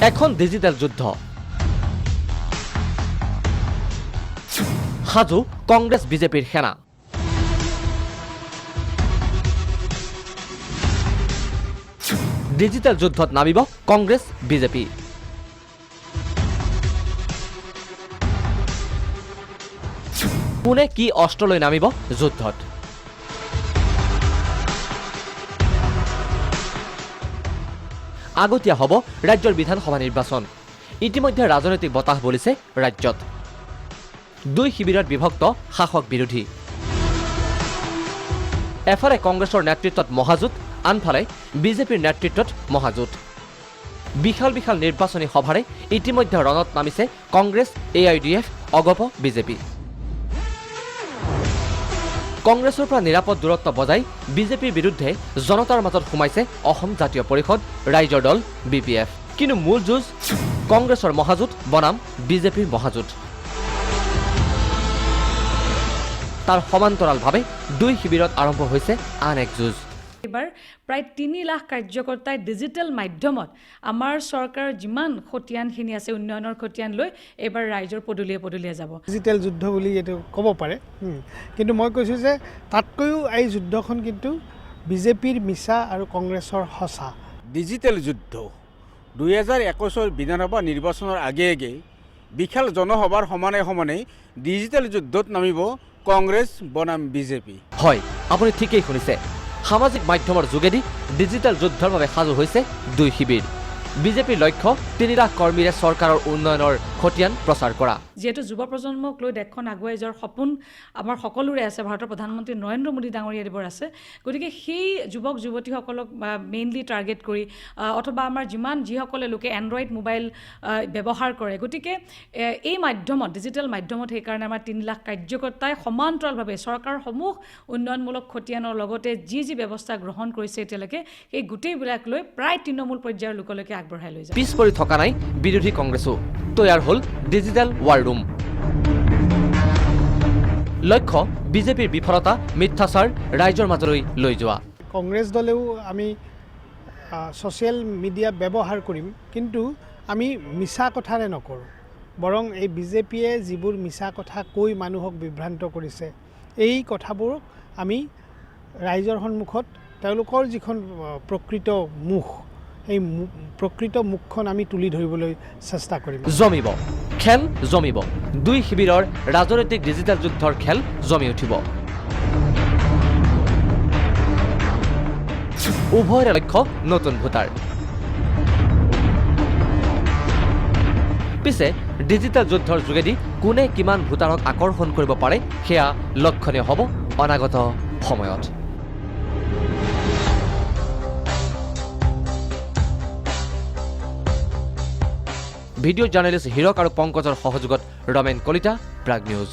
এখন ডিজিটেল যুদ্ধ সাজু কংগ্ৰেছ বিজেপিৰ সেনা ডিজিটেল যুদ্ধত নামিব কংগ্ৰেছ বিজেপি কোনে কি অস্ত্ৰ লৈ নামিব যুদ্ধত আগতীয়া হ'ব ৰাজ্যৰ বিধানসভা নিৰ্বাচন ইতিমধ্যে ৰাজনৈতিক বতাহ বলিছে ৰাজ্যত দুই শিবিৰত বিভক্ত শাসক বিৰোধী এফালে কংগ্ৰেছৰ নেতৃত্বত মহাজোঁট আনফালে বিজেপিৰ নেতৃত্বত মহাজোঁট বিশাল বিশাল নিৰ্বাচনী সভাৰে ইতিমধ্যে ৰণত নামিছে কংগ্ৰেছ AIDF অগপ বিজেপি কংগ্ৰেছৰ পৰা নিৰাপদ দূৰত্ব বজাই বিজেপিৰ বিৰুদ্ধে জনতাৰ মাজত সোমাইছে অসম জাতীয় পৰিষদ ৰাইজৰ দল BPF কিন্তু মূল যুঁজ কংগ্ৰেছৰ মহাজোঁট বনাম বিজেপিৰ মহাজোঁট তাৰ সমান্তৰালভাৱে দুই শিবিৰত আৰম্ভ হৈছে আন এক যুঁজ এবাৰ প্ৰায় 3 লাখ কাৰ্যকৰ্তাই ডিজিটেল মাধ্যমত আমাৰ চৰকাৰৰ যিমান খতিয়ানখিনি আছে উন্নয়নৰ খতিয়ান লৈ এবাৰ ৰাইজৰ পদুলিয়ে যাব ডিজিটেল যুদ্ধ বুলি এটো ক'ব পাৰে কিন্তু মই কৈছোঁ যে তাতকৈও এই যুদ্ধখন কিন্তু বিজেপিৰ মিছা আৰু কংগ্ৰেছৰ সঁচা ডিজিটেল যুদ্ধ 2021 বিধানসভা নিৰ্বাচনৰ আগে বিশাল জনসভাৰ সমানে ডিজিটেল যুদ্ধত নামিব কংগ্ৰেছ বনাম বিজেপি হয় আপুনি ঠিকই শুনিছে সামাজিক মাধ্যমৰ যোগেদি ডিজিটেল যুদ্ধৰ বাবে সাজু হৈছে দুই শিবিৰ বিজেপিৰ লক্ষ্য 3 লাখ কৰ্মীৰে চৰকাৰৰ উন্নয়নৰ খতিয়ান প্ৰচাৰ কৰা যেহেতু যুৱ প্ৰজন্মক লৈ দেশখন আগুৱাই যোৱাৰ সপোন আমাৰ সকলোৰে আছে ভাৰতৰ প্ৰধানমন্ত্ৰী নৰেন্দ্ৰ মোদী ডাঙৰীয়া দেৱৰ আছে গতিকে সেই যুৱক যুৱতীসকলক মেইনলি টাৰ্গেট কৰি অথবা আমাৰ যিসকলে লোকে এণ্ড্ৰইড মোবাইল ব্যৱহাৰ কৰে গতিকে এই মাধ্যমত ডিজিটেল মাধ্যমত সেইকাৰণে আমাৰ 3 লাখ কাৰ্যকৰ্তাই সমান্তৰালভাৱে চৰকাৰৰ সমূহ উন্নয়নমূলক খতিয়ানৰ লগতে যি ব্যৱস্থা গ্ৰহণ কৰিছে এতিয়ালৈকে এই গোটেইবিলাক লৈ প্ৰায় তৃণমূল পৰ্যায়ৰ লোকলৈকে আগবঢ়াই লৈ যায় পিছ পৰি থকা নাই বিৰোধী কংগ্ৰেছো তৈয়াৰ হ'ল ডিজিটেল ৱাৰ ৰুম লক্ষ্য বিজেপিৰ বিফলতা মিথ্যাচাৰ ৰাইজৰ মাজলৈ লৈ যোৱা কংগ্ৰেছ দলেও আমি ছ'চিয়েল মিডিয়া ব্যৱহাৰ কৰিম কিন্তু আমি মিছা কথাৰে নকৰোঁ বৰং এই বিজেপিয়ে যিবোৰ মিছা কথা কৈ মানুহক বিভ্ৰান্ত কৰিছে এই কথাবোৰক আমি ৰাইজৰ সন্মুখত তেওঁলোকৰ যিখন প্ৰকৃত মুখ এই প্ৰকৃত মুখখন আমি তুলি ধৰিবলৈ চেষ্টা কৰিম জমিব খেল জমিব দুই শিবিৰৰ ৰাজনৈতিক ডিজিটেল যুদ্ধৰ খেল জমি উঠিব উভয়ৰে লক্ষ্য নতুন ভোটাৰ পিছে ডিজিটেল যুদ্ধৰ যোগেদি কোনে কিমান ভোটাৰক আকৰ্ষণ কৰিব পাৰে সেয়া লক্ষণীয় হ'ব অনাগত সময়ত ভিডিঅ' জাৰ্নেলিষ্ট হীৰক আৰু পংকজৰ সহযোগত ৰমেন কলিতা প্ৰাগ নিউজ